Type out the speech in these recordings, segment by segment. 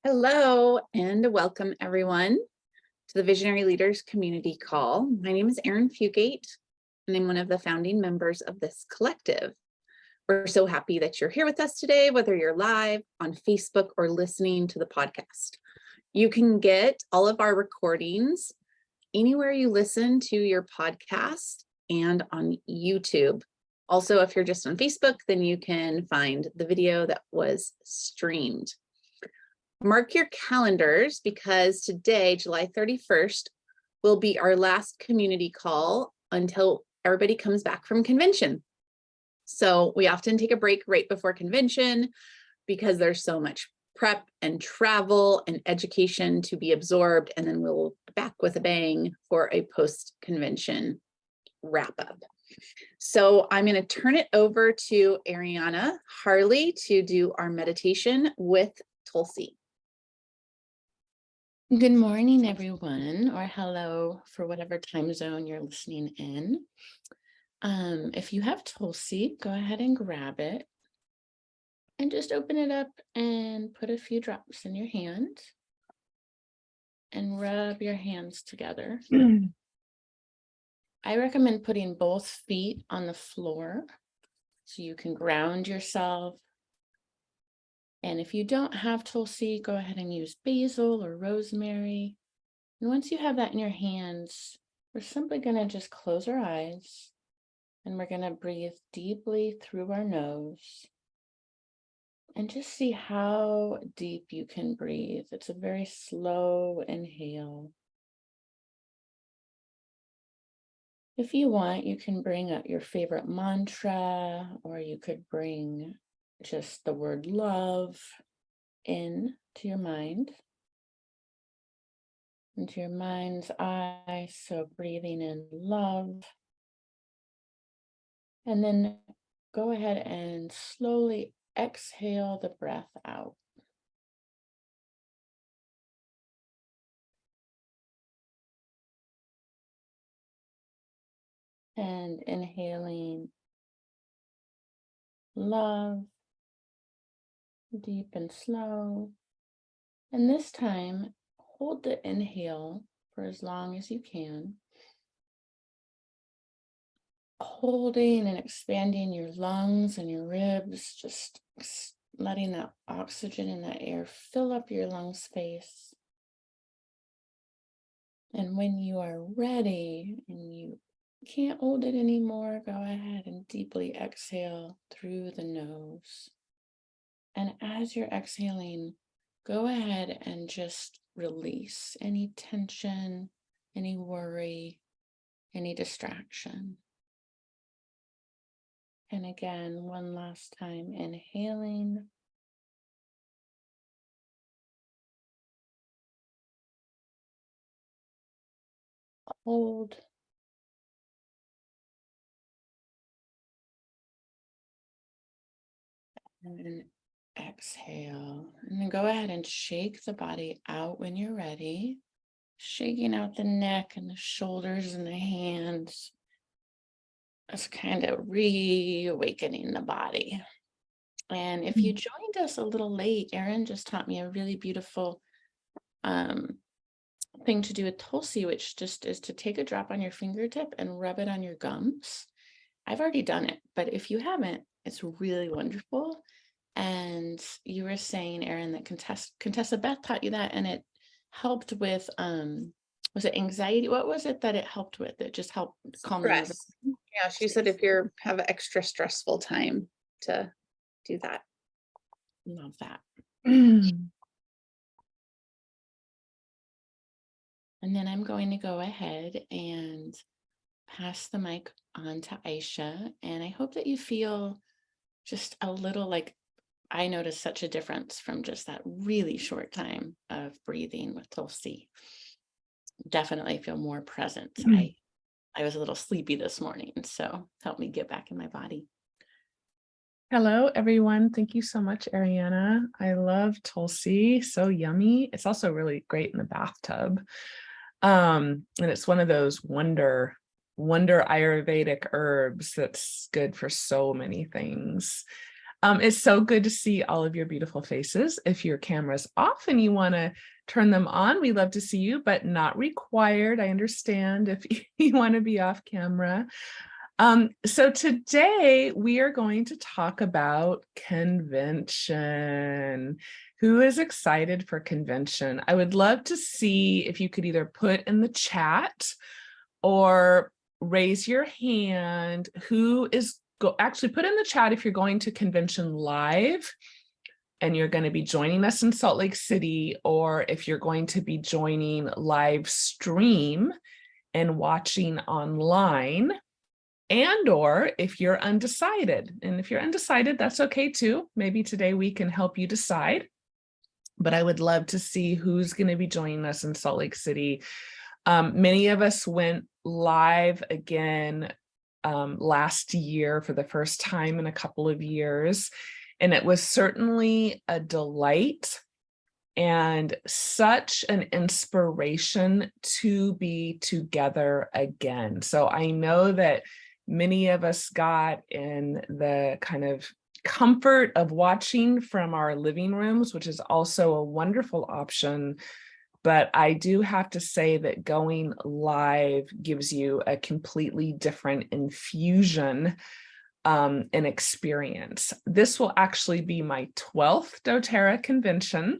Hello and welcome everyone to the Visioary Leaders Community Call. My name is Arin Fugate and I'm one of the founding members of this collective. We're so happy that you're here with us today, whether you're live on Facebook or listening to the podcast. You can get all of our recordings anywhere you listen to your podcast and on YouTube. Also, if you're just on Facebook, then you can find the video that was streamed. Mark your calendars because today, July 31st, will be our last community call until everybody comes back from convention. So we often take a break right before convention because there's so much prep and travel and education to be absorbed, and then we'll be back with a bang for a post-convention wrap-up. So I'm going to turn it over to Ariana Harley to do our meditation with Tulsi. Good morning, everyone, or hello for whatever time zone you're listening in. If you have Tulsi, go ahead and grab it and just open it up and put a few drops in your hand and rub your hands together. I recommend putting both feet on the floor so you can ground yourself. And if you don't have Tulsi, go ahead and use basil or rosemary. And once you have that in your hands, we're simply going to just close our eyes and we're going to breathe deeply through our nose and just see how deep you can breathe. It's a very slow inhale. If you want, you can bring up your favorite mantra, or you could bring just the word love in to your mind, into your mind's eye. So breathing in love, and then go ahead and slowly exhale the breath out. And inhaling love, deep and slow. And this time, hold the inhale for as long as you can, holding and expanding your lungs and your ribs, just letting that oxygen and that air fill up your lung space. And when you are ready and you can't hold it anymore, go ahead and deeply exhale through the nose. And as you're exhaling, go ahead and just release any tension, any worry, any distraction. And again, one last time, inhaling. Hold. And then exhale. And then go ahead and shake the body out when you're ready. Shaking out the neck and the shoulders and the hands. That's kind of reawakening the body. And if you joined us a little late, Arin just taught me a really beautiful thing to do with Tulsi, which just is to take a drop on your fingertip and rub it on your gums. I've already done it, but if you haven't, it's really wonderful. And you were saying, Arin, that Contessa Beth taught you that, and it helped with was it anxiety? What was it that it helped with? It just helped calm the nervous. Yeah, she said if you have an extra stressful time to do that. Love that. And then I'm going to go ahead and pass the mic on to Aisha. And I hope that you feel just a little like I noticed such a difference from just that really short time of breathing with Tulsi. Definitely feel more present. I was a little sleepy this morning, so help me get back in my body. Hello, everyone. Thank you so much, Ariana. I love Tulsi. So yummy. It's also really great in the bathtub. And it's one of those wonder Ayurvedic herbs that's good for so many things. It's so good to see all of your beautiful faces. If your camera's off and you want to turn them on, we love to see you, but not required. I understand if you want to be off camera. So today we are going to talk about convention. Who is excited for convention? I would love to see if you could either put in the chat or raise your hand. Who is actually put in the chat if you're going to convention live and you're going to be joining us in Salt Lake City, or if you're going to be joining live stream and watching online, and or if you're undecided. And if you're undecided, that's okay too. Maybe today we can help you decide. But I would love to see who's going to be joining us in Salt Lake City. Many of us went live again last year for the first time in a couple of years, and it was certainly a delight and such an inspiration to be together again. So I know that many of us got in the kind of comfort of watching from our living rooms, which is also a wonderful option. But I do have to say that going live gives you a completely different infusion and experience. This will actually be my 12th doTERRA convention.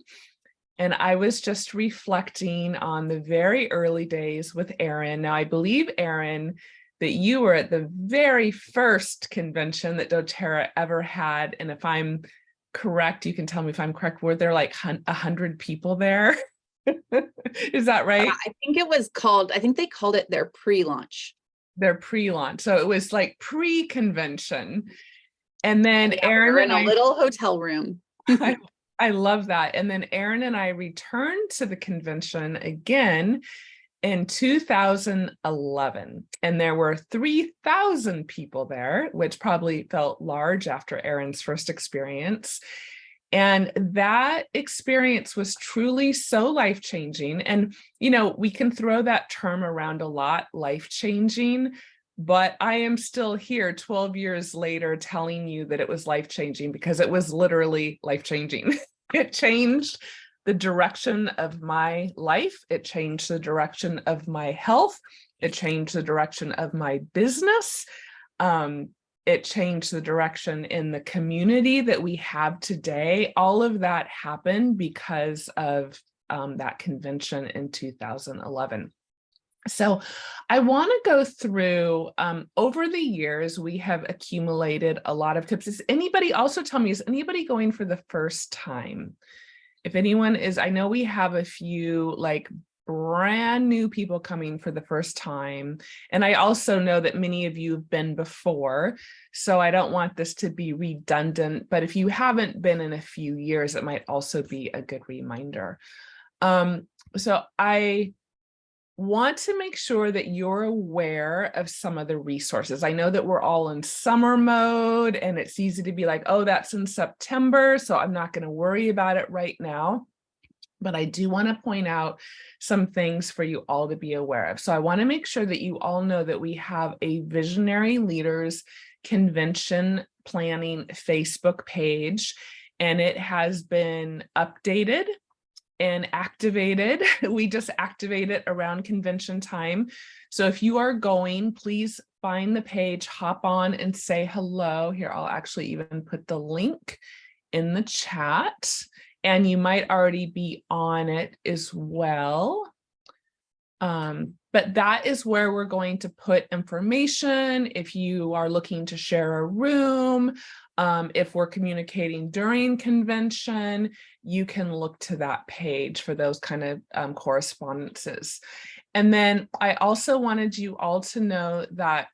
And I was just reflecting on the very early days with Arin. Now, I believe, Arin, that you were at the very first convention that doTERRA ever had. And if I'm correct, you can tell me if I'm correct, were there like 100 people there? Is that right? Yeah, I think it was called, I think they called it their pre-launch. Their pre-launch. So it was like pre-convention. And then Yeah, Arin we're in and a little hotel room. I love that. And then Arin and I returned to the convention again in 2011. And there were 3,000 people there, which probably felt large after Arin's first experience. And that experience was truly so life-changing. And, you know, we can throw that term around a lot, life-changing, but I am still here 12 years later telling you that it was life-changing because it was literally life-changing. It changed the direction of my life. It changed the direction of my health. It changed the direction of my business. It changed the direction in the community that we have today. All of that happened because of that convention in 2011. So I want to go through, over the years, we have accumulated a lot of tips. Is anybody, also tell me, is anybody going for the first time? If anyone is, I know we have a few like brand new people coming for the first time. And I also know that many of you have been before, so I don't want this to be redundant, but if you haven't been in a few years, it might also be a good reminder. So I want to make sure that you're aware of some of the resources. I know that we're all in summer mode and it's easy to be like, oh, that's in September, so I'm not going to worry about it right now. But I do want to point out some things for you all to be aware of. So I want to make sure that you all know that we have a Visionaary Leaders Convention Planning Facebook page, and it has been updated and activated. We just activate it around convention time. So if you are going, please find the page, hop on and say hello. Here, I'll actually even put the link in the chat. And you might already be on it as well. But that is where we're going to put information. If you are looking to share a room, if we're communicating during convention, you can look to that page for those kind of correspondences. And then I also wanted you all to know that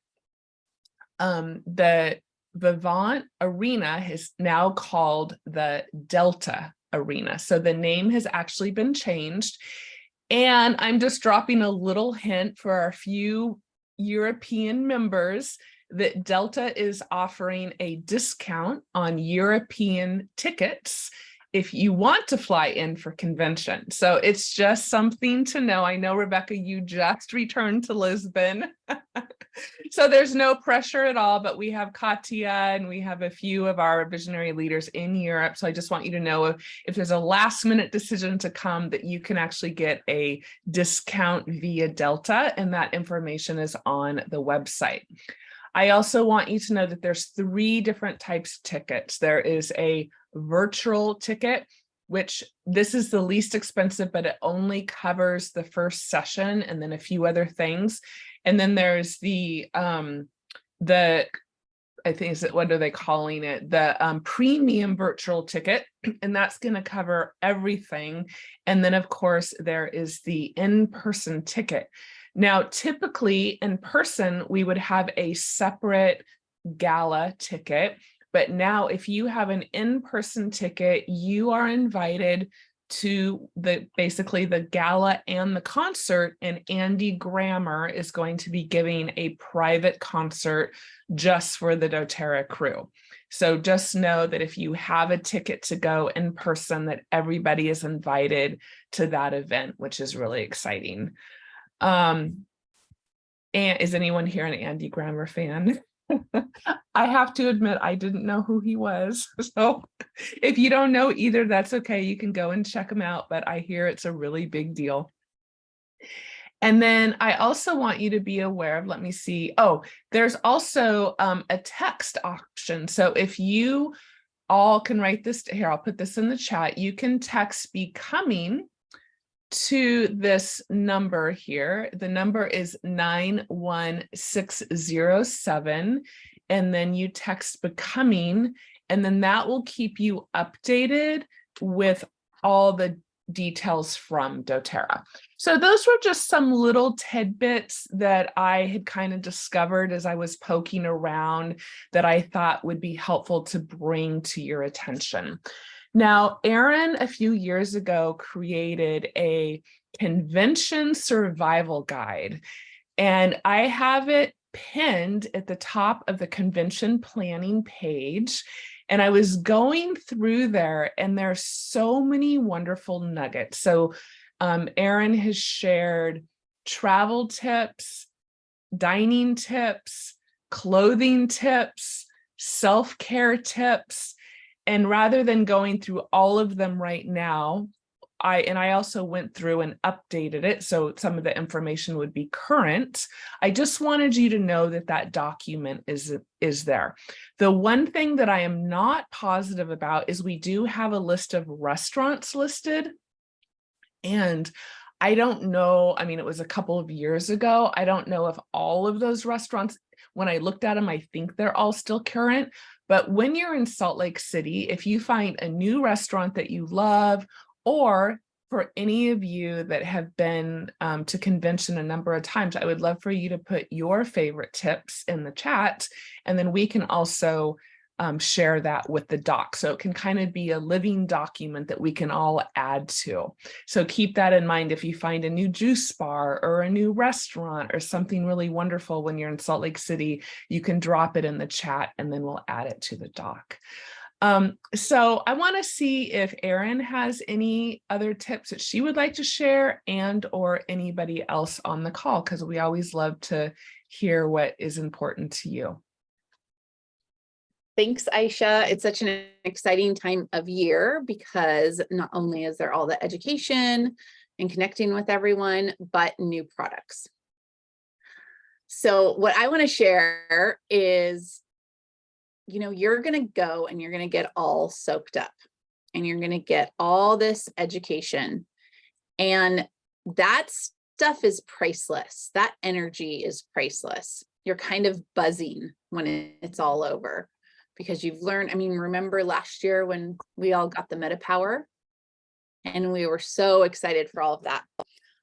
the Vivant Arena is now called the Delta Arena. So the name has actually been changed. And I'm just dropping a little hint for our few European members that Delta is offering a discount on European tickets if you want to fly in for convention. So it's just something to know. I know, Rebecca, you just returned to Lisbon. So there's no pressure at all, but we have Katya and we have a few of our visionary leaders in Europe. So I just want you to know if there's a last minute decision to come, that you can actually get a discount via Delta, and that information is on the website. I also want you to know that there's 3 different types of tickets. There is a virtual ticket, which this is the least expensive, but it only covers the first session and then a few other things. And then there's the I think is it, what are they calling it? The premium virtual ticket, and that's going to cover everything. And then of course there is the in-person ticket. Now, typically in person, we would have a separate gala ticket, but now if you have an in-person ticket, you are invited to basically the gala and the concert, and Andy Grammer is going to be giving a private concert just for the doTERRA crew. So just know that if you have a ticket to go in person, that everybody is invited to that event, which is really exciting. And is anyone here an Andy Grammer fan? I have to admit, I didn't know who he was. So if you don't know either, that's okay. You can go and check him out, but I hear it's a really big deal. And then I also want you to be aware of, let me see. Oh, there's also a text option. So if you all can write this here, I'll put this in the chat. You can text "becoming" to this number here. The number is 91607, and then you text "becoming," and then that will keep you updated with all the details from doTERRA. So those were just some little tidbits that I had kind of discovered as I was poking around that I thought would be helpful to bring to your attention. Now, Arin, a few years ago, created a convention survival guide, and I have it pinned at the top of the convention planning page. And I was going through there, and there's so many wonderful nuggets. So Arin has shared travel tips, dining tips, clothing tips, self-care tips. And rather than going through all of them right now, I also went through and updated it, so some of the information would be current. I just wanted you to know that that document is there. The one thing that I am not positive about is we do have a list of restaurants listed, and I don't know, I mean, it was a couple of years ago. I don't know if all of those restaurants, when I looked at them, I think they're all still current. But when you're in Salt Lake City, if you find a new restaurant that you love, or for any of you that have been to convention a number of times, I would love for you to put your favorite tips in the chat, and then we can also share that with the doc. So it can kind of be a living document that we can all add to. So keep that in mind. If you find a new juice bar or a new restaurant or something really wonderful when you're in Salt Lake City, you can drop it in the chat and then we'll add it to the doc. So I want to see if Arin has any other tips that she would like to share, and or anybody else on the call, because we always love to hear what is important to you. Thanks, Aisha. It's such an exciting time of year because not only is there all the education and connecting with everyone, but new products. So what I want to share is, you know, you're going to go and you're going to get all soaked up and you're going to get all this education, and that stuff is priceless. That energy is priceless. You're kind of buzzing when it's all over, because you've learned. I mean, remember last year when we all got the Meta Power and we were so excited for all of that.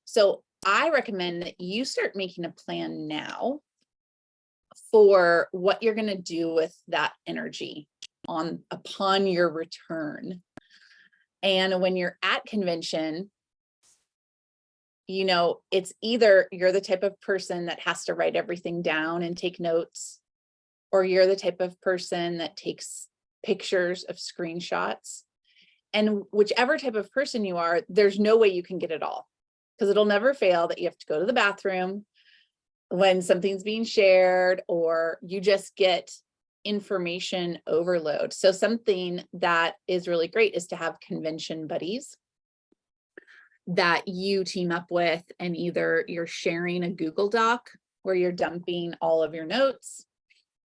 So I recommend that you start making a plan now for what you're going to do with that energy upon your return. And when you're at convention, you know, it's either you're the type of person that has to write everything down and take notes, or you're the type of person that takes pictures of screenshots And whichever type of person you are, there's no way you can get it all, because it'll never fail that you have to go to the bathroom when something's being shared, or you just get information overload. So something that is really great is to have convention buddies that you team up with, and either you're sharing a Google Doc where you're dumping all of your notes,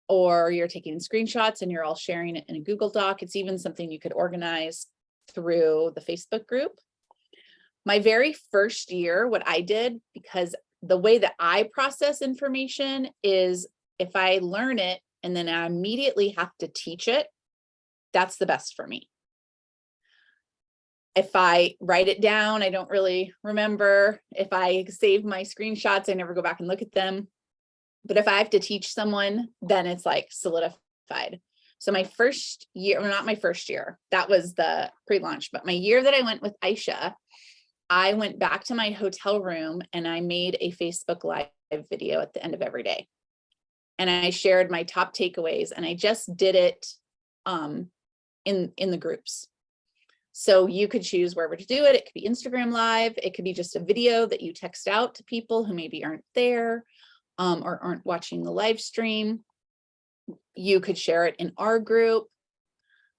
or you're taking screenshots and you're all sharing it in a Google Doc. It's even something you could organize through the Facebook group. My very first year, what I did, because the way that I process information is if I learn it and then I immediately have to teach it, that's the best for me. If I write it down, I don't really remember. If I save my screenshots, I never go back and look at them. But if I have to teach someone, then it's like solidified. So my first year, well, not my first year, that was the pre-launch, but my year that I went with Aisha, I went back to my hotel room and I made a Facebook Live video at the end of every day. And I shared my top takeaways, and I just did it in the groups. So you could choose wherever to do it. It could be Instagram Live. It could be just a video that you text out to people who maybe aren't there or aren't watching the live stream. You could share it in our group,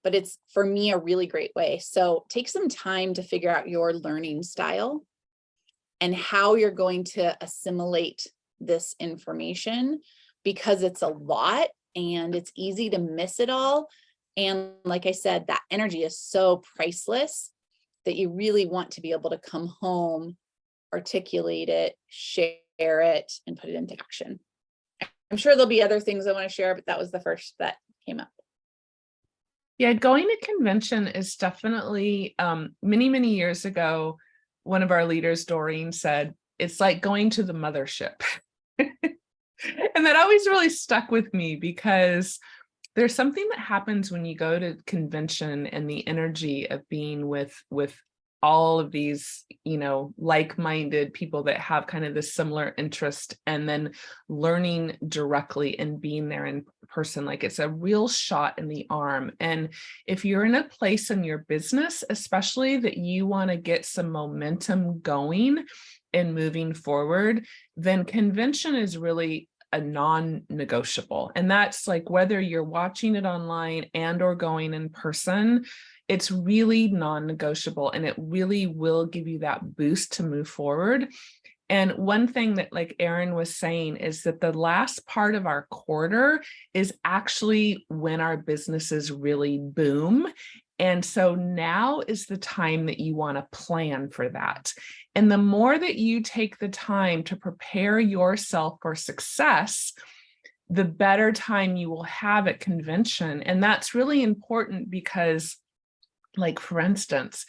but it's, for me, a really great way. So take some time to figure out your learning style and how you're going to assimilate this information, because it's a lot and it's easy to miss it all. And like I said, that energy is so priceless that you really want to be able to come home, articulate it, share it, and put it into action. I'm sure there'll be other things I want to share, but that was the first that came up. Yeah, going to convention is definitely, many years ago, one of our leaders, Doreen, said, it's like going to the mothership. And that always really stuck with me, because there's something that happens when you go to convention, and the energy of being with all of these, like-minded people that have kind of this similar interest, and then learning directly and being there in person. Like, it's a real shot in the arm. And if you're in a place in your business, especially that you want to get some momentum going and moving forward, then convention is really a non-negotiable. And that's like, whether you're watching it online and or going in person, it's really non-negotiable, and it really will give you that boost to move forward. And one thing that, like Arin was saying, is that the last part of our quarter is actually when our businesses really boom. And so now is the time that you want to plan for that. And the more that you take the time to prepare yourself for success, the better time you will have at convention. And that's really important because, like, for instance,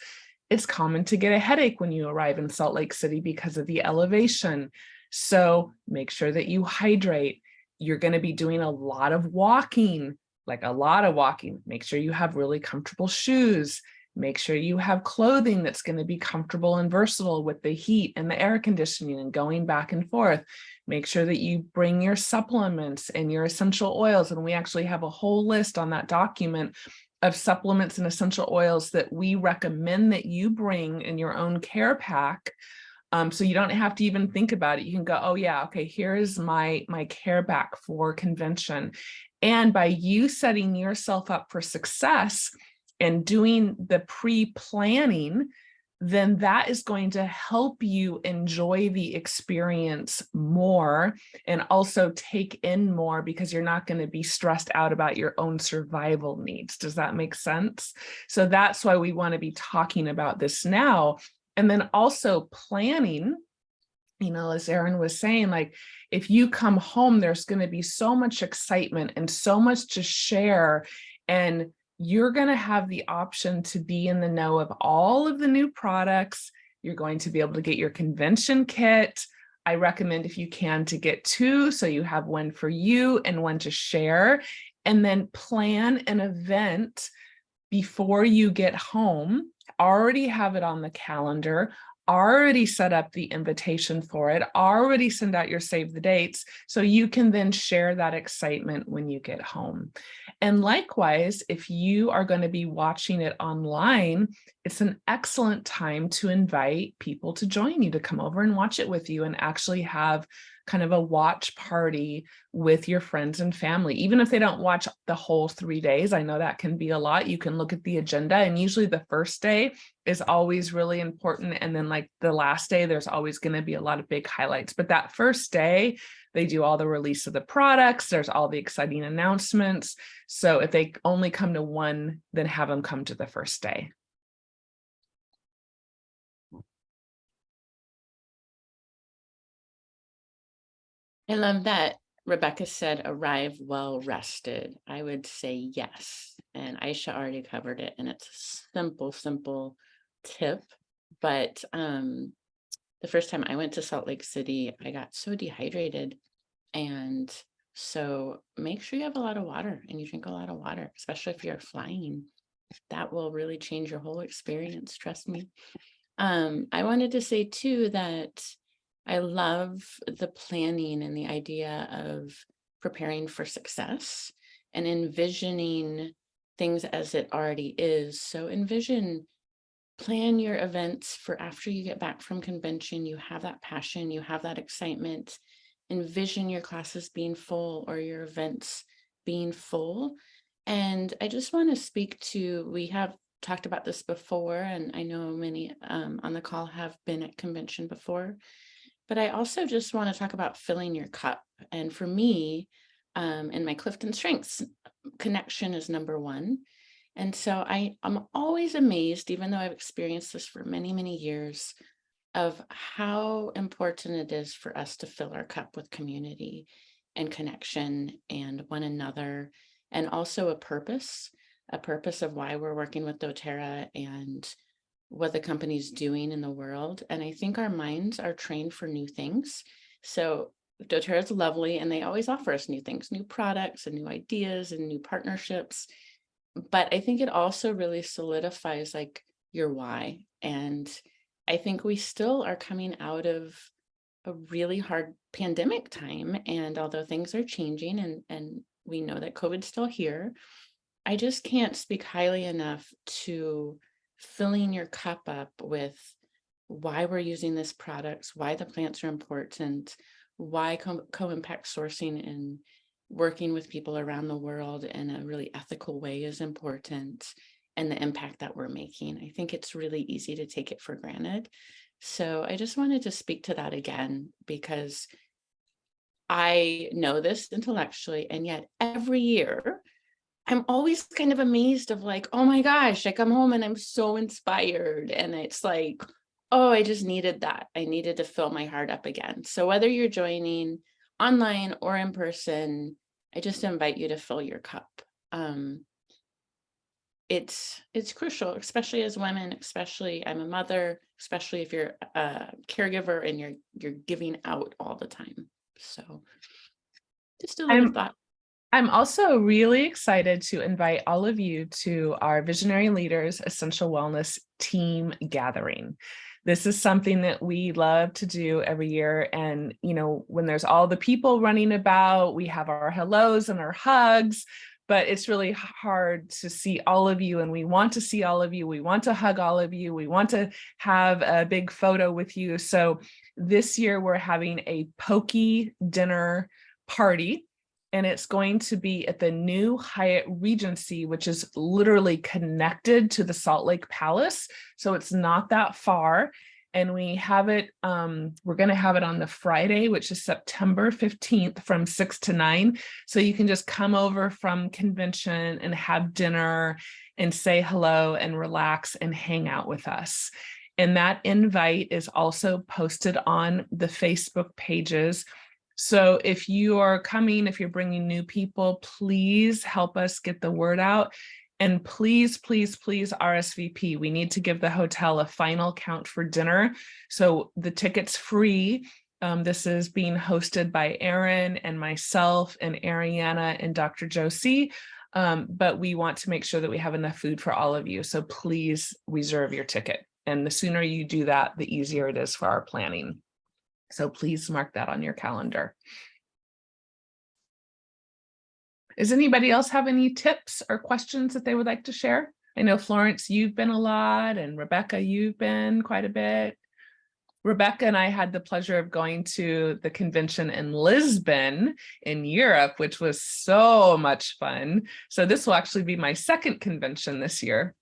it's common to get a headache when you arrive in Salt Lake City because of the elevation. So make sure that you hydrate. You're going to be doing a lot of walking, like a lot of walking. Make sure you have really comfortable shoes. Make sure you have clothing that's going to be comfortable and versatile with the heat and the air conditioning and going back and forth. Make sure that you bring your supplements and your essential oils. And we actually have a whole list on that document of supplements and essential oils that we recommend that you bring in your own care pack. So you don't have to even think about it. You can go, oh yeah, okay, here is my care pack for convention. And by you setting yourself up for success and doing the pre-planning, then that is going to help you enjoy the experience more and also take in more, because you're not going to be stressed out about your own survival needs. Does that make sense? So that's why we want to be talking about this now. And then also planning, as Arin was saying, like, if you come home, there's going to be so much excitement and so much to share, and you're going to have the option to be in the know of all of the new products. You're going to be able to get your convention kit. I recommend, if you can, to get 2, so you have one for you and one to share, and then plan an event before you get home. Already have it on the calendar. already set up the invitation for it, already send out your save the dates, so you can then share that excitement when you get home. And likewise, if you are going to be watching it online, it's an excellent time to invite people to join you, to come over and watch it with you and actually have kind of a watch party with your friends and family. Even if they don't watch the whole 3 days, I know that can be a lot. You can look at the agenda, and usually the first day is always really important. And then like the last day, there's always going to be a lot of big highlights. But that first day, they do all the release of the products. There's all the exciting announcements. So if they only come to one, then have them come to the first day. I love that Rebecca said, arrive well rested. I would say yes. And Aisha already covered it, and it's a simple tip. But the first time I went to Salt Lake City, I got so dehydrated. And so make sure you have a lot of water and you drink a lot of water, especially if you're flying. That will really change your whole experience. Trust me. I wanted to say too that I love the planning and the idea of preparing for success and envisioning things as it already is. So plan your events for after you get back from convention. You have that passion, you have that excitement. Envision your classes being full or your events being full. And I just want to speak to, we have talked about this before, and I know many on the call have been at convention before. But I also just want to talk about filling your cup. And for me, in my Clifton Strengths, connection is number one. And so I'm always amazed, even though I've experienced this for many, many years, of how important it is for us to fill our cup with community and connection and one another, and also a purpose of why we're working with doTERRA and what the company's doing in the world. And I think our minds are trained for new things. So doTERRA is lovely, and they always offer us new things, new products and new ideas and new partnerships. But I think it also really solidifies like your why. And I think we still are coming out of a really hard pandemic time. And although things are changing and we know that COVID's still here, I just can't speak highly enough to filling your cup up with why we're using this products, why the plants are important, why co-impact sourcing and working with people around the world in a really ethical way is important, and the impact that we're making. I think it's really easy to take it for granted. So I just wanted to speak to that again, because I know this intellectually, and yet every year I'm always kind of amazed of like, oh my gosh, I come home and I'm so inspired. And it's like, oh, I just needed that. I needed to fill my heart up again. So whether you're joining online or in person, I just invite you to fill your cup. It's crucial, especially as women, especially I'm a mother, especially if you're a caregiver and you're giving out all the time. So just a little thought. I'm also really excited to invite all of you to our Visionary Leaders Essential Wellness Team Gathering. This is something that we love to do every year. And, you know, when there's all the people running about, we have our hellos and our hugs, but it's really hard to see all of you. And we want to see all of you. We want to hug all of you. We want to have a big photo with you. So this year we're having a pokey dinner party. And it's going to be at the new Hyatt Regency, which is literally connected to the Salt Lake Palace. So it's not that far. And we have it, we're going to have it on the Friday, which is September 15th from 6 to 9. So you can just come over from convention and have dinner and say hello and relax and hang out with us. And that invite is also posted on the Facebook pages. So if you are coming, if you're bringing new people, please help us get the word out. And please, please, please RSVP. We need to give the hotel a final count for dinner. So the ticket's free. This is being hosted by Arin and myself and Ariana and Dr. Josie. But we want to make sure that we have enough food for all of you. So please reserve your ticket And the sooner you do that, the easier it is for our planning. So please mark that on your calendar. Does anybody else have any tips or questions that they would like to share? I know Florence, you've been a lot, and Rebecca, you've been quite a bit. Rebecca and I had the pleasure of going to the convention in Lisbon in Europe, which was so much fun. So this will actually be my second convention this year.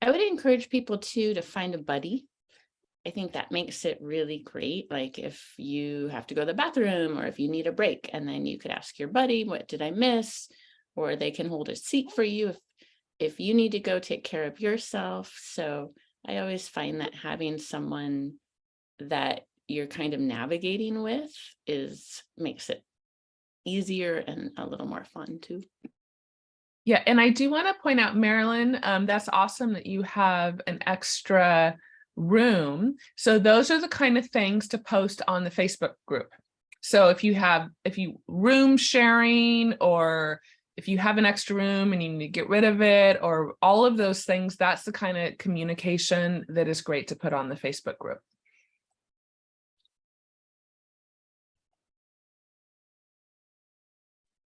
I would encourage people too to find a buddy. I think that makes it really great. Like if you have to go to the bathroom or if you need a break, and then you could ask your buddy, what did I miss? Or they can hold a seat for you if you need to go take care of yourself. So I always find that having someone that you're kind of navigating with makes it easier and a little more fun too. Yeah, and I do want to point out, Marilyn, that's awesome that you have an extra room. So those are the kind of things to post on the Facebook group. So if you room sharing, or if you have an extra room and you need to get rid of it, or all of those things, that's the kind of communication that is great to put on the Facebook group.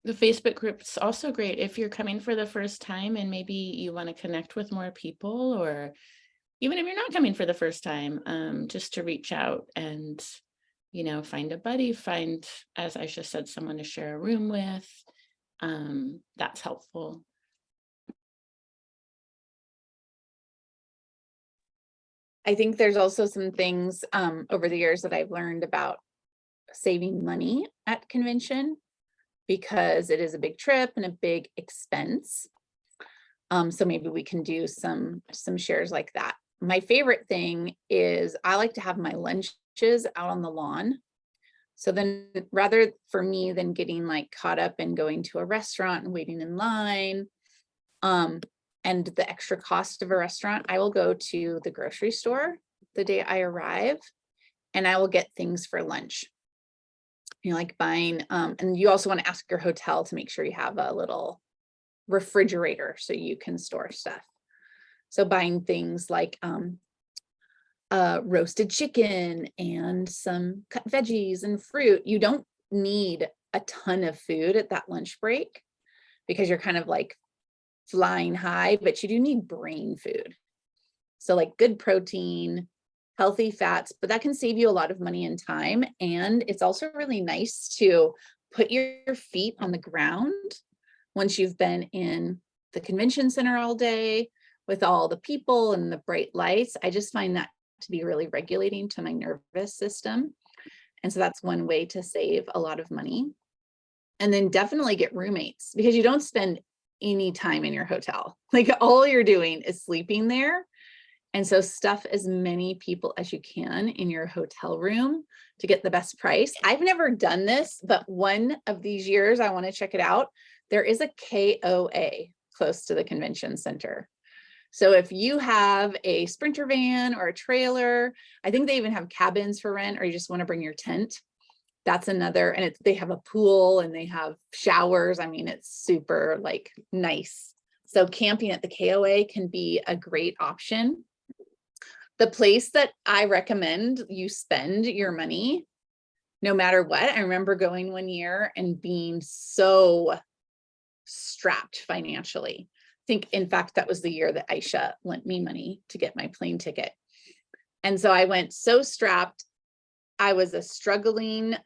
The Facebook group's also great if you're coming for the first time and maybe you want to connect with more people, or even if you're not coming for the first time, just to reach out and, find a buddy, find, as Aisha said, someone to share a room with. That's helpful. I think there's also some things over the years that I've learned about saving money at convention, because it is a big trip and a big expense. So maybe we can do some shares like that. My favorite thing is I like to have my lunches out on the lawn. So then rather for me than getting like caught up in going to a restaurant and waiting in line, and the extra cost of a restaurant, I will go to the grocery store the day I arrive and I will get things for lunch. Like buying, and you also want to ask your hotel to make sure you have a little refrigerator so you can store stuff. So buying things like roasted chicken and some cut veggies and fruit. You don't need a ton of food at that lunch break because you're kind of like flying high, but you do need brain food. So like good protein, healthy fats, but that can save you a lot of money and time. And it's also really nice to put your feet on the ground once you've been in the convention center all day with all the people and the bright lights. I just find that to be really regulating to my nervous system. And so that's one way to save a lot of money. And then definitely get roommates, because you don't spend any time in your hotel. Like all you're doing is sleeping there. And so stuff as many people as you can in your hotel room to get the best price. I've never done this, but one of these years I want to check it out. There is a KOA close to the convention center. So if you have a Sprinter van or a trailer, I think they even have cabins for rent, or you just want to bring your tent. That's another, and they have a pool and they have showers. I mean, it's super like nice. So camping at the KOA can be a great option. The place that I recommend you spend your money, no matter what. I remember going one year and being so strapped financially. I think, in fact, that was the year that Aisha lent me money to get my plane ticket. And so I went so strapped. I was a struggling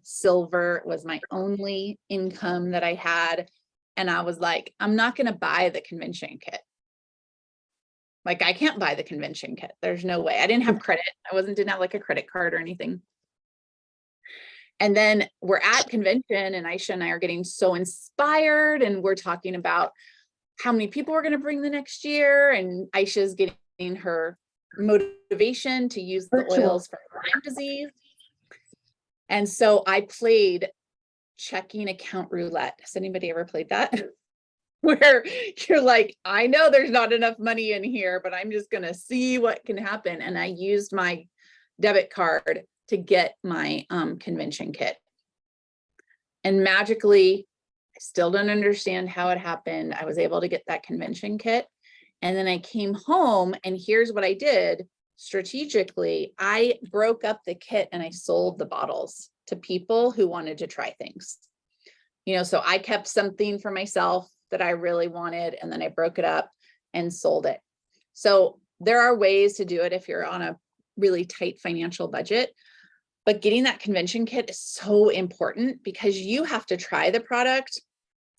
silver was my only income that I had. And I was like, I'm not going to buy the convention kit. Like, I can't buy the convention kit. There's no way. I didn't have credit. Didn't have like a credit card or anything. And then we're at convention and Aisha and I are getting so inspired, and we're talking about how many people we're going to bring the next year. And Aisha's getting her motivation to use the oils for Lyme disease. And so I played checking account roulette. Has anybody ever played that? Where you're like, I know there's not enough money in here, but I'm just going to see what can happen. And I used my debit card to get my convention kit. And magically, I still don't understand how it happened. I was able to get that convention kit. And then I came home, and here's what I did strategically. I broke up the kit and I sold the bottles to people who wanted to try things. So I kept something for myself that I really wanted, and then I broke it up and sold it. So there are ways to do it if you're on a really tight financial budget, but getting that convention kit is so important because you have to try the product.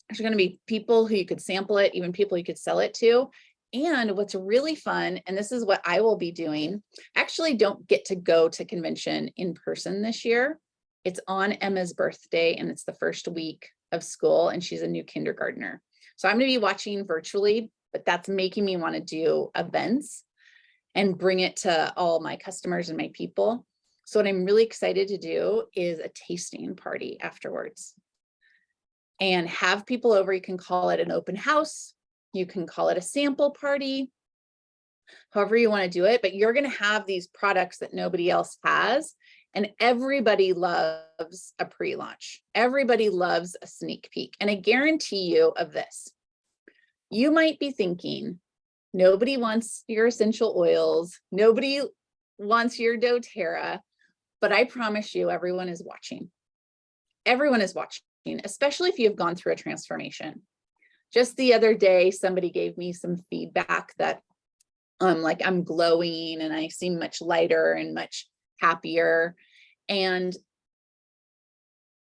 There's going to be people who you could sample it, even people you could sell it to. And what's really fun, and this is what I will be doing, actually don't get to go to convention in person this year. It's on Emma's birthday, and it's the first week of school, and she's a new kindergartner. So I'm going to be watching virtually, but that's making me want to do events and bring it to all my customers and my people. So what I'm really excited to do is a tasting party afterwards and have people over. You can call it an open house. You can call it a sample party, however you want to do it, but you're going to have these products that nobody else has. And everybody loves a pre-launch. Everybody loves a sneak peek. And I guarantee you of this, you might be thinking, nobody wants your essential oils. Nobody wants your doTERRA, but I promise you, everyone is watching. Everyone is watching, especially if you've gone through a transformation. Just the other day, somebody gave me some feedback that like I'm glowing and I seem much lighter and much happier. And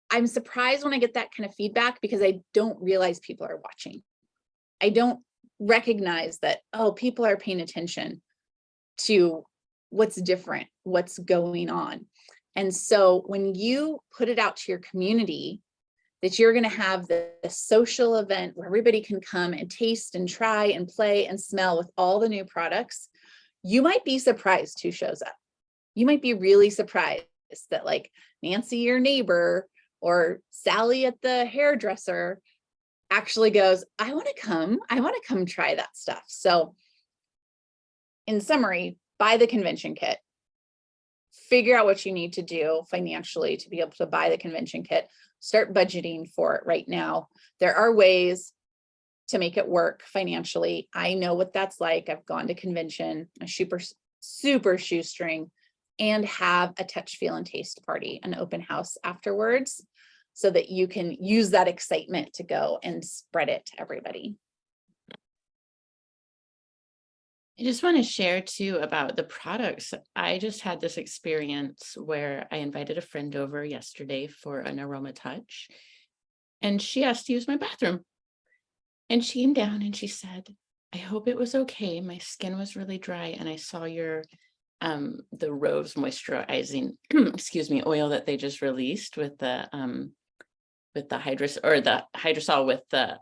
I'm surprised when I get that kind of feedback because I don't realize people are watching. I don't recognize that, oh, people are paying attention to what's different, what's going on. And so when you put it out to your community, that you're going to have the social event where everybody can come and taste and try and play and smell with all the new products, you might be surprised who shows up. You might be really surprised that like Nancy, your neighbor, or Sally at the hairdresser actually goes, I want to come try that stuff. So in summary, buy the convention kit, figure out what you need to do financially to be able to buy the convention kit, start budgeting for it right now. There are ways to make it work financially. I know what that's like. I've gone to convention, a super shoestring, and have a touch, feel, and taste party, an open house afterwards, so that you can use that excitement to go and spread it to everybody. I just want to share too about the products. I just had this experience where I invited a friend over yesterday for an aroma touch, and she asked to use my bathroom. And she came down and she said, I hope it was okay. My skin was really dry, and I saw your the Rose moisturizing oil that they just released with the hydrosol with the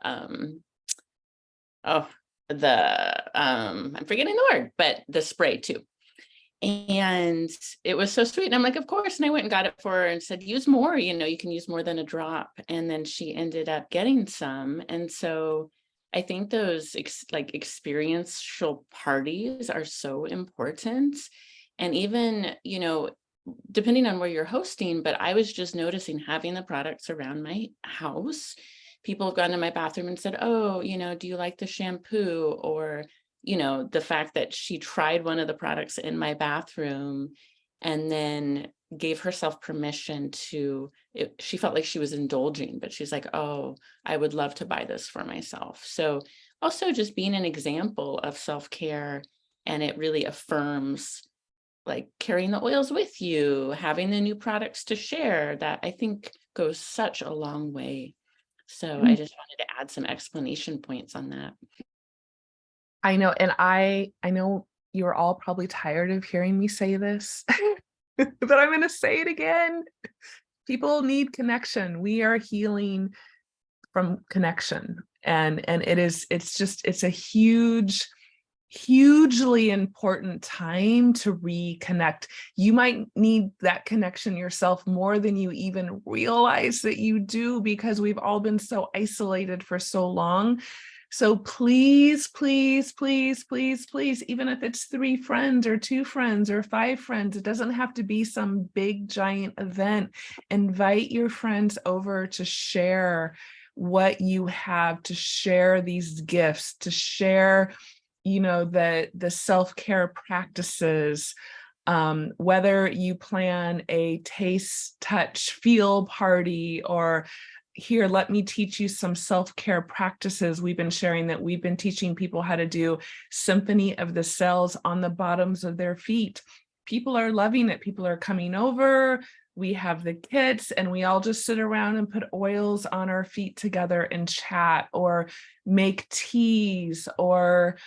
I'm forgetting the word, but the spray too. And it was so sweet. And I'm like, of course. And I went and got it for her and said, use more, you can use more than a drop. And then she ended up getting some. And so I think those experiential parties are so important. And even, depending on where you're hosting, but I was just noticing having the products around my house. People have gone to my bathroom and said, oh, do you like the shampoo? Or, the fact that she tried one of the products in my bathroom and then gave herself permission she felt like she was indulging, but she's like, oh, I would love to buy this for myself. So also just being an example of self-care, and it really affirms like carrying the oils with you, having the new products to share, that I think goes such a long way. So I just wanted to add some explanation points on that. I know. And I know you're all probably tired of hearing me say this, but I'm going to say it again. People need connection. We are healing from connection. And it's a hugely important time to reconnect. You might need that connection yourself more than you even realize that you do, because we've all been so isolated for so long. So please, please, please, please, please, even if it's 3 friends or 2 friends or 5 friends, it doesn't have to be some big giant event. Invite your friends over to share what you have, to share these gifts, to share, the self-care practices, whether you plan a taste, touch, feel party, or here, let me teach you some self-care practices. We've been sharing that we've been teaching people how to do symphony of the cells on the bottoms of their feet. People are loving it. People are coming over. We have the kits and we all just sit around and put oils on our feet together and chat or make teas, or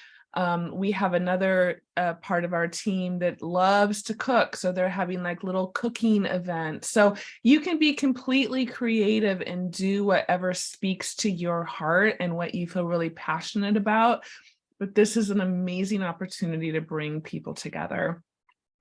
we have another part of our team that loves to cook. So they're having like little cooking events. So you can be completely creative and do whatever speaks to your heart and what you feel really passionate about. But this is an amazing opportunity to bring people together.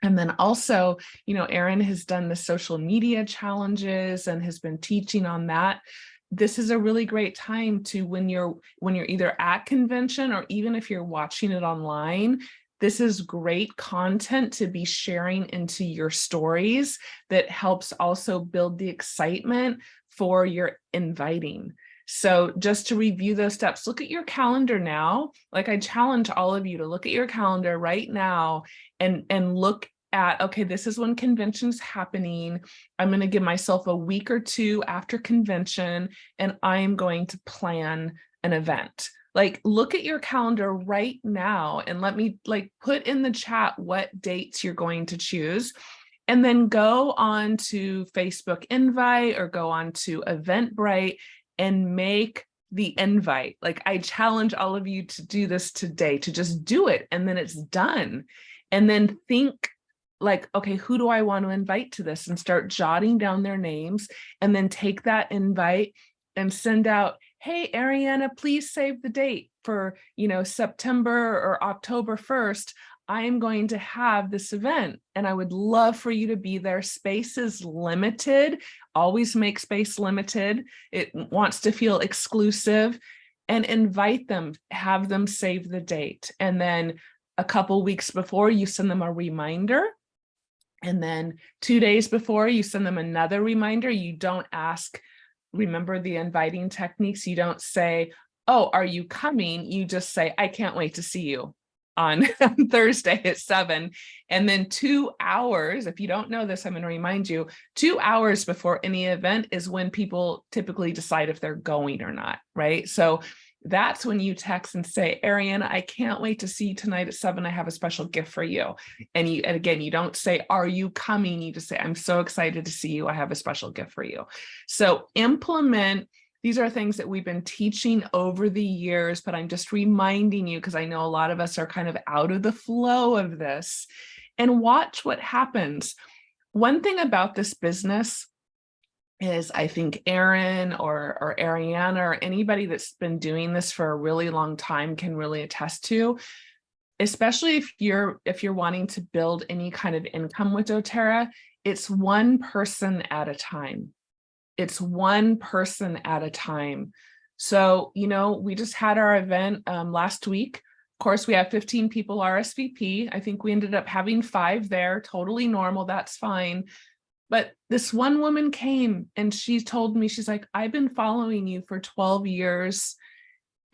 And then also, Arin has done the social media challenges and has been teaching on that. This is a really great time to, when you're either at convention or even if you're watching it online, this is great content to be sharing into your stories that helps also build the excitement for your inviting. So just to review those steps, look at your calendar now. Like, I challenge all of you to look at your calendar right now and look at, okay, this is when convention's happening. I'm going to give myself a week or two after convention, and I'm going to plan an event. Like, look at your calendar right now and let me put in the chat what dates you're going to choose. And then go on to Facebook Invite or go on to Eventbrite and make the invite. Like, I challenge all of you to do this today, to just do it, and then it's done. And then think, like, okay, who do I want to invite to this? And start jotting down their names, and then take that invite and send out, hey, Ariana, please save the date for, September or October 1st. I am going to have this event and I would love for you to be there. Space is limited. Always make space limited. It wants to feel exclusive, and invite them, have them save the date. And then a couple weeks before, you send them a reminder. And then 2 days before, you send them another reminder. You don't ask, remember the inviting techniques. You don't say, oh, are you coming? You just say, I can't wait to see you on Thursday at 7. And then 2 hours, if you don't know this, I'm going to remind you, 2 hours before any event is when people typically decide if they're going or not, right? So that's when you text and say, Ariana, I can't wait to see you tonight at 7. I have a special gift for you. And again, you don't say, are you coming? You just say, I'm so excited to see you. I have a special gift for you. So implement. These are things that we've been teaching over the years, but I'm just reminding you because I know a lot of us are kind of out of the flow of this, and watch what happens. One thing about this business is, I think Arin or Ariana or anybody that's been doing this for a really long time can really attest to, especially if you're wanting to build any kind of income with doTERRA, it's one person at a time. It's one person at a time. So, we just had our event last week. Of course, we have 15 people RSVP. I think we ended up having 5 there, totally normal. That's fine. But this one woman came and she told me, she's like, I've been following you for 12 years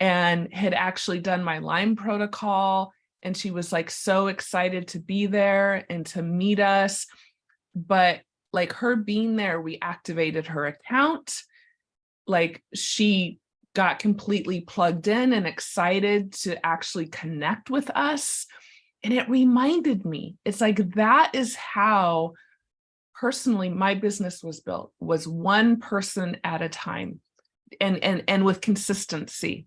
and had actually done my Lyme protocol. And she was like so excited to be there and to meet us. But like, her being there, we activated her account. Like, she got completely plugged in and excited to actually connect with us. And it reminded me, it's like, that is how personally my business was built, was one person at a time, and with consistency.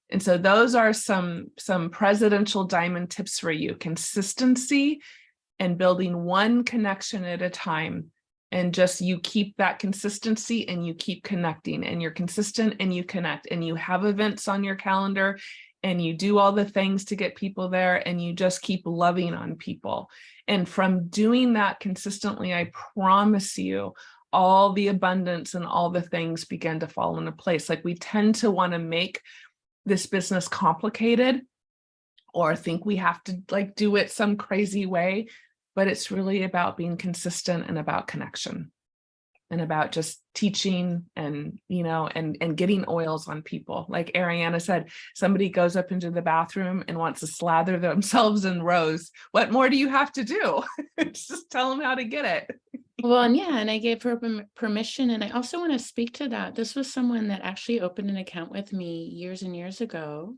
And so those are some presidential diamond tips for you: consistency and building one connection at a time. And just, you keep that consistency and you keep connecting, and you're consistent and you connect, and you have events on your calendar and you do all the things to get people there, and you just keep loving on people. And from doing that consistently, I promise you, all the abundance and all the things begin to fall into place. Like, we tend to want to make this business complicated or think we have to do it some crazy way, but it's really about being consistent and about connection. and about just teaching and, and getting oils on people. Like Ariana said, somebody goes up into the bathroom and wants to slather themselves in rose. What more do you have to do? Just tell them how to get it. Well, and yeah, and I gave her permission. And I also want to speak to that. This was someone that actually opened an account with me years and years ago.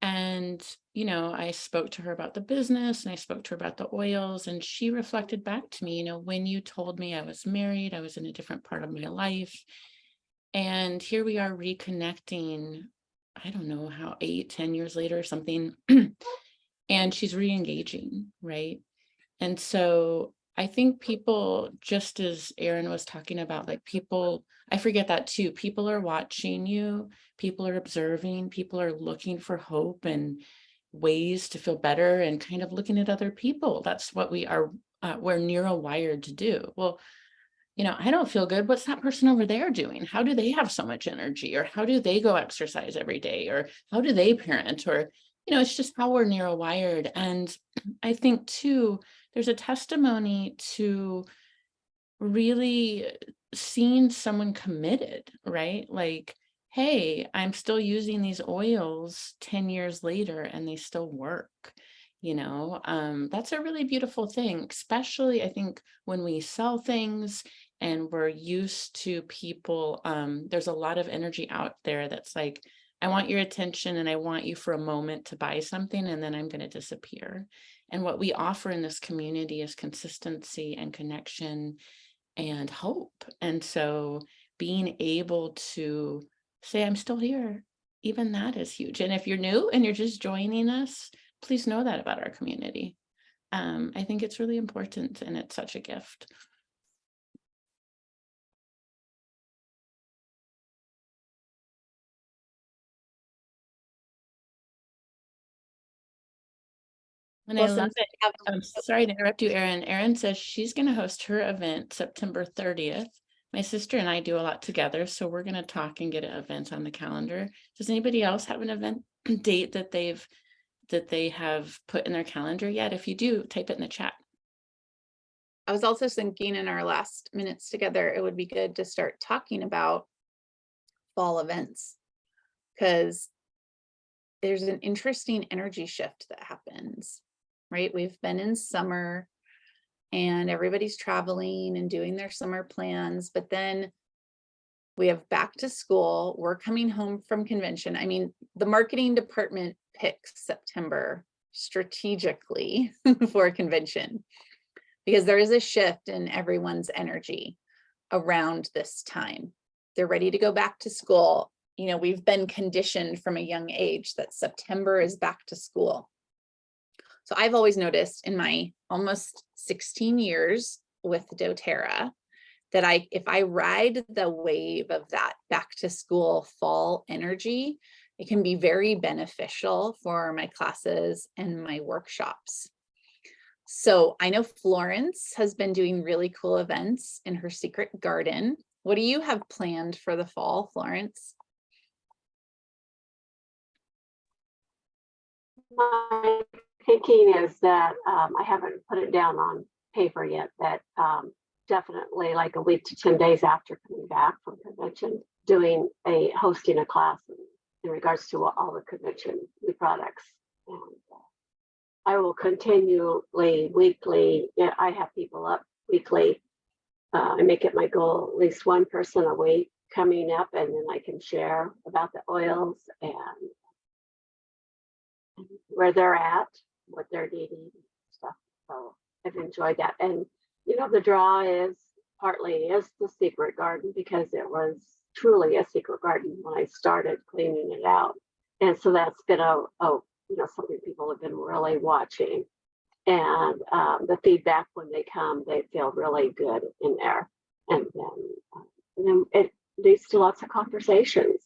And, I spoke to her about the business and I spoke to her about the oils, and she reflected back to me, when you told me I was married, I was in a different part of my life. And here we are reconnecting, I don't know how, 8-10 years later or something. And she's re-engaging, right? And so I think people, just as Arin was talking about, like people, I forget that too. People are watching you, people are observing, people are looking for hope and ways to feel better and kind of looking at other people. That's what we're neurowired to do. Well, I don't feel good. What's that person over there doing? How do they have so much energy? Or how do they go exercise every day? Or how do they parent? Or, it's just how we're neurowired. And I think too, there's a testimony to really seeing someone committed, right? Like, hey, I'm still using these oils 10 years later and they still work. That's a really beautiful thing, especially I think when we sell things and we're used to people. There's a lot of energy out there that's like, I want your attention and I want you for a moment to buy something and then I'm going to disappear. And what we offer in this community is consistency and connection and hope. And so being able to say, I'm still here, even that is huge. And if you're new and you're just joining us, please know that about our community. I think it's really important and it's such a gift. And I love it. I'm sorry to interrupt you, Arin. Arin says she's going to host her event September 30th. My sister and I do a lot together, so we're going to talk and get an event on the calendar. Does anybody else have an event date that they have put in their calendar yet? If you do, type it in the chat. I was also thinking in our last minutes together, it would be good to start talking about fall events, because there's an interesting energy shift that happens, right? We've been in summer and everybody's traveling and doing their summer plans, but then we have back to school, we're coming home from convention. I mean, the marketing department picks September strategically for a convention because there is a shift in everyone's energy around this time. They're ready to go back to school. We've been conditioned from a young age that September is back to school. So I've always noticed in my almost 16 years with doTERRA that if I ride the wave of that back to school fall energy, it can be very beneficial for my classes and my workshops. So I know Florence has been doing really cool events in her secret garden. What do you have planned for the fall, Florence? My thinking is that I haven't put it down on paper yet, that definitely like a week to 10 days after coming back from convention, hosting a class in regards to all the convention products. And I will continually, weekly, I have people up weekly. I make it my goal, at least one person a week coming up, and then I can share about the oils and where they're at, what they're needing, stuff. So I've enjoyed that. And the draw is partly the secret garden, because it was truly a secret garden when I started cleaning it out. And so that's been something people have been really watching. And the feedback when they come, they feel really good in there. And then it leads to lots of conversations,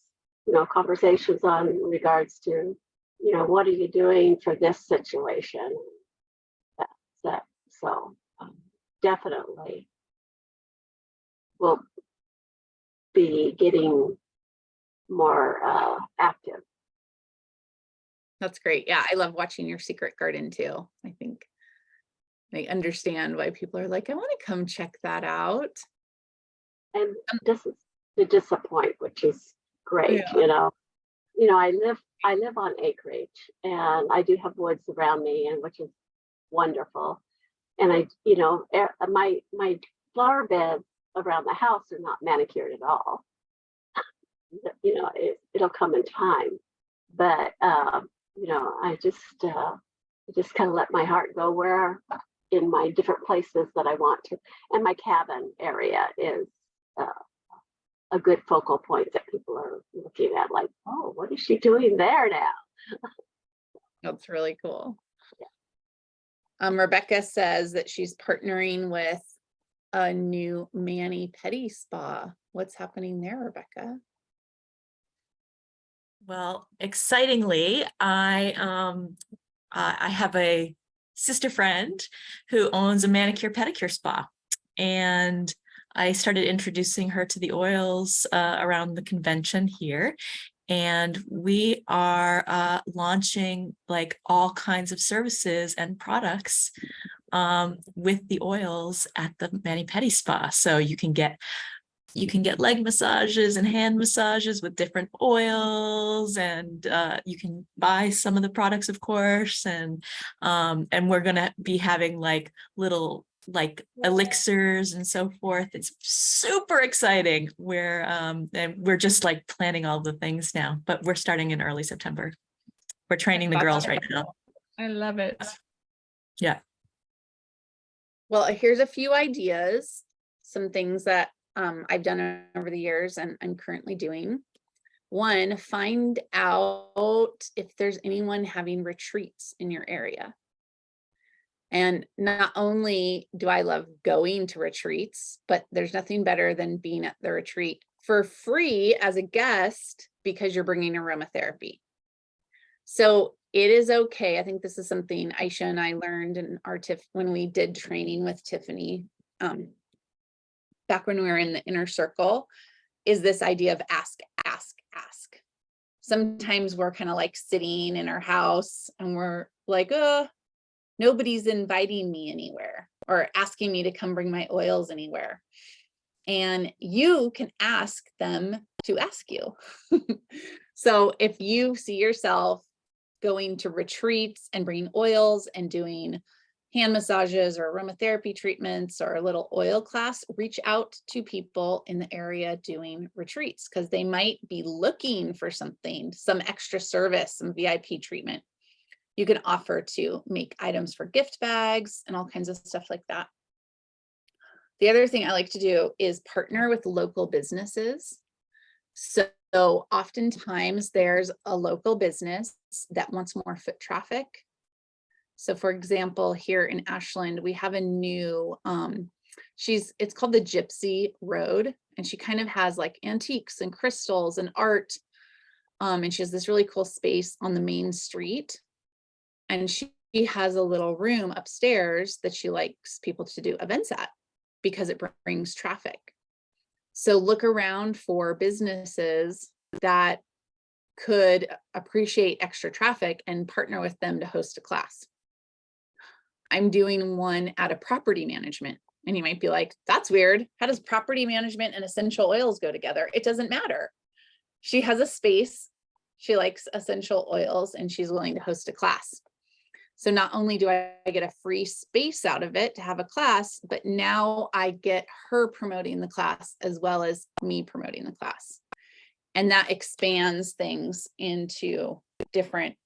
conversations on regards to, what are you doing for this situation? That's it. So definitely we'll be getting more active. That's great. Yeah, I love watching your secret garden too. I think I understand why people are like, I want to come check that out. and this is to disappoint, which is great. Yeah. I live on acreage, and I do have woods around me, and which is wonderful. And my flower beds around the house are not manicured at all. It'll come in time, but I just kind of let my heart go where in my different places that I want to. And my cabin area is a good focal point that people are looking at, like, oh, what is she doing there now? That's really cool. Rebecca says that she's partnering with a new mani-pedi spa. What's happening there, Rebecca? Well, excitingly, I have a sister friend who owns a manicure pedicure spa, and I started introducing her to the oils around the convention here. And we are launching like all kinds of services and products with the oils at the mani-pedi spa. So you can get leg massages and hand massages with different oils, and you can buy some of the products, of course. And we're gonna be having like little elixirs and so forth. It's super exciting. And we're just like planning all the things now, but we're starting in early September. We're training the girls right now. I love it. Yeah. Well, here's a few ideas, some things that I've done over the years and I'm currently doing. One, find out if there's anyone having retreats in your area. And not only do I love going to retreats, but there's nothing better than being at the retreat for free as a guest because you're bringing aromatherapy. So it is okay. I think this is something Aisha and I learned in our when we did training with Tiffany back when we were in the inner circle, is this idea of ask, ask, ask. Sometimes we're kind of like sitting in our house and we're like, oh, nobody's inviting me anywhere or asking me to come bring my oils anywhere. And you can ask them to ask you. So if you see yourself going to retreats and bringing oils and doing hand massages or aromatherapy treatments or a little oil class, reach out to people in the area doing retreats because they might be looking for something, some extra service, some VIP treatment. You can offer to make items for gift bags and all kinds of stuff like that. The other thing I like to do is partner with local businesses. So oftentimes there's a local business that wants more foot traffic. So for example, here in Ashland, we have a new, it's called the Gypsy Road, and she kind of has like antiques and crystals and art. And she has this really cool space on the main street. And she has a little room upstairs that she likes people to do events at because it brings traffic. So look around for businesses that could appreciate extra traffic and partner with them to host a class. I'm doing one at a property management, and you might be like, that's weird. How does property management and essential oils go together? It doesn't matter. She has a space. She likes essential oils and she's willing to host a class. So not only do I get a free space out of it to have a class, but now I get her promoting the class as well as me promoting the class. And that expands things into different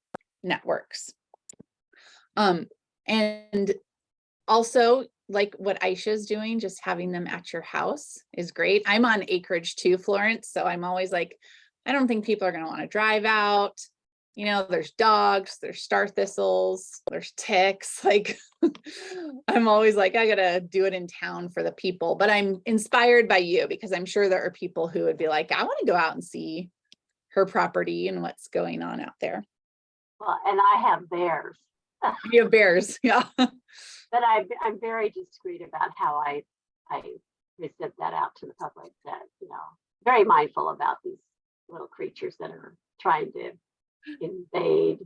networks. And also, like what Aisha's doing, just having them at your house is great. I'm on acreage too, Florence. So I'm always like, I don't think people are going to want to drive out. You know, there's dogs, there's star thistles, there's ticks. Like, I'm always like, I got to do it in town for the people. But I'm inspired by you because I'm sure there are people who would be like, I want to go out and see her property and what's going on out there. Well, and I have bears. You have bears, yeah. But I'm very discreet about how I present that out to the public, that, very mindful about these little creatures that are trying to invade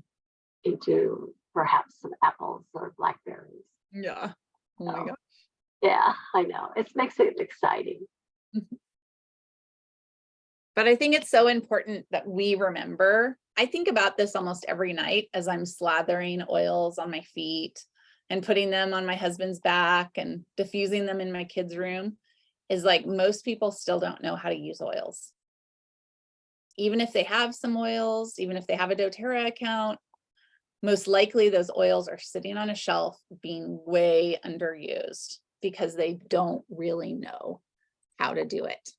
into perhaps some apples or blackberries. Yeah. Oh my gosh. Yeah, I know. It makes it exciting. But I think it's so important that we remember. I think about this almost every night as I'm slathering oils on my feet and putting them on my husband's back and diffusing them in my kids' room, is like most people still don't know how to use oils. Even if they have some oils, even if they have a doTERRA account, most likely those oils are sitting on a shelf being way underused because they don't really know how to do it.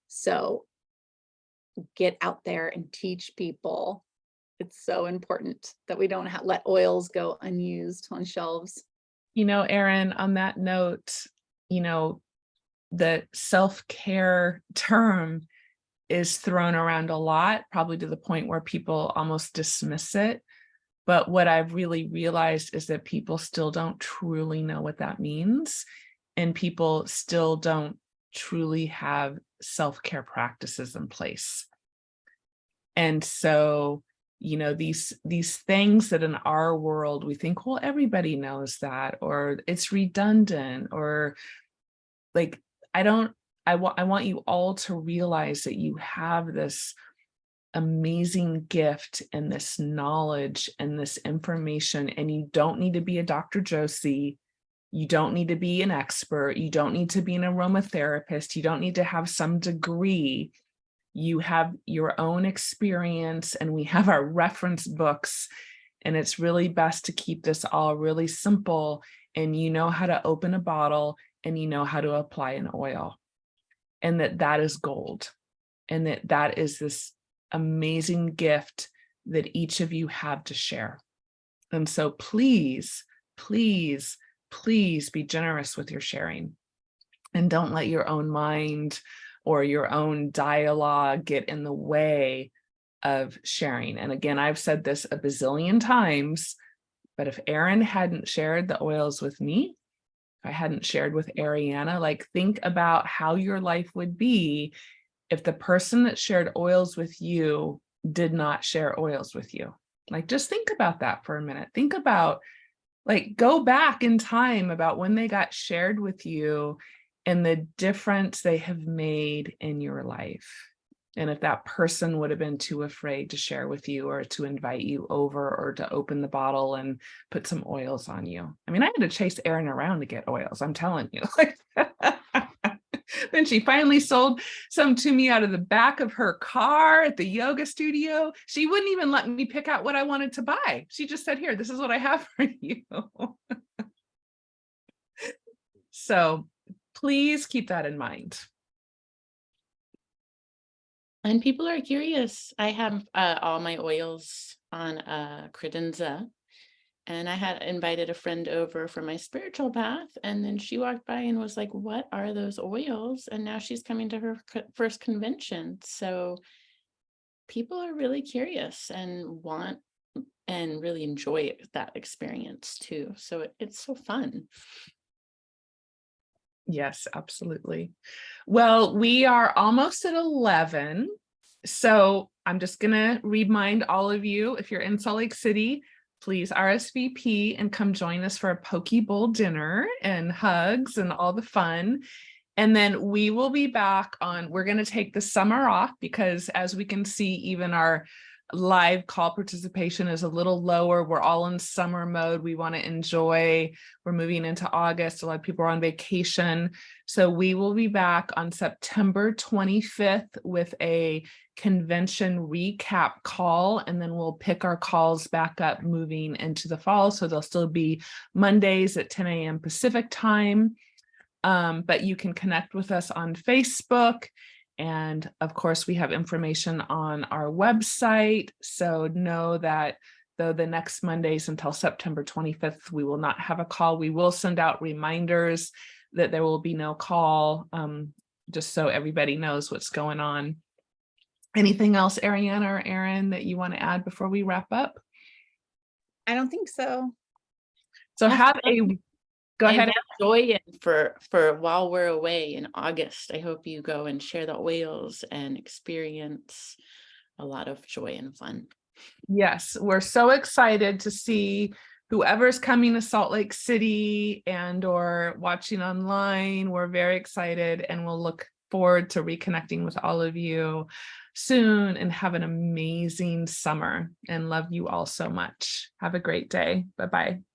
So get out there and teach people. It's so important that we don't let oils go unused on shelves. You know, Arin, on that note, you know, the self-care term is thrown around a lot, probably to the point where people almost dismiss it. But what I've really realized is that people still don't truly know what that means. And people still don't truly have self-care practices in place. And so, you know, these things that in our world, we think, well, everybody knows that, or it's redundant, or like, I want you all to realize that you have this amazing gift and this knowledge and this information, and you don't need to be a Dr. Josie. You don't need to be an expert. You don't need to be an aromatherapist. You don't need to have some degree. You have your own experience, and we have our reference books, and it's really best to keep this all really simple. And you know how to open a bottle, and you know how to apply an oil, and that is gold, and that is this amazing gift that each of you have to share. And so please, please, please be generous with your sharing, and don't let your own mind or your own dialogue get in the way of sharing. And again, I've said this a bazillion times, but if Arin hadn't shared the oils with me, if I hadn't shared with Ariana, like, think about how your life would be if the person that shared oils with you did not share oils with you. Like, just think about that for a minute. Think about, like, go back in time about when they got shared with you and the difference they have made in your life. And if that person would have been too afraid to share with you, or to invite you over, or to open the bottle and put some oils on you. I mean, I had to chase Arin around to get oils, I'm telling you. Then she finally sold some to me out of the back of her car at the yoga studio. She wouldn't even let me pick out what I wanted to buy. She just said, here, this is what I have for you. So please keep that in mind. And people are curious. I have all my oils on credenza, and I had invited a friend over for my spiritual bath, and then she walked by and was like, what are those oils? And now she's coming to her first convention. So people are really curious and want and really enjoy that experience too. So it's so fun. Yes, absolutely. Well, we are almost at 11. So I'm just going to remind all of you, if you're in Salt Lake City, please RSVP and come join us for a poke bowl dinner and hugs and all the fun. And then we will be back we're going to take the summer off, because as we can see, even our live call participation is a little lower. We're all in summer mode. We want to enjoy. We're moving into August. A lot of people are on vacation. So we will be back on September 25th with a convention recap call, and then we'll pick our calls back up moving into the fall. So they'll still be Mondays at 10 a.m. Pacific time. But you can connect with us on Facebook. And of course, we have information on our website. So know that though the next Mondays until September 25th, we will not have a call. We will send out reminders that there will be no call, just so everybody knows what's going on. Anything else, Ariana or Arin, that you want to add before we wrap up? I don't think so. So go And ahead. have joy for while we're away in August. I hope you go and share the oils and experience a lot of joy and fun. Yes, we're so excited to see whoever's coming to Salt Lake City and or watching online. We're very excited, and we'll look forward to reconnecting with all of you soon, and have an amazing summer, and love you all so much. Have a great day. Bye-bye.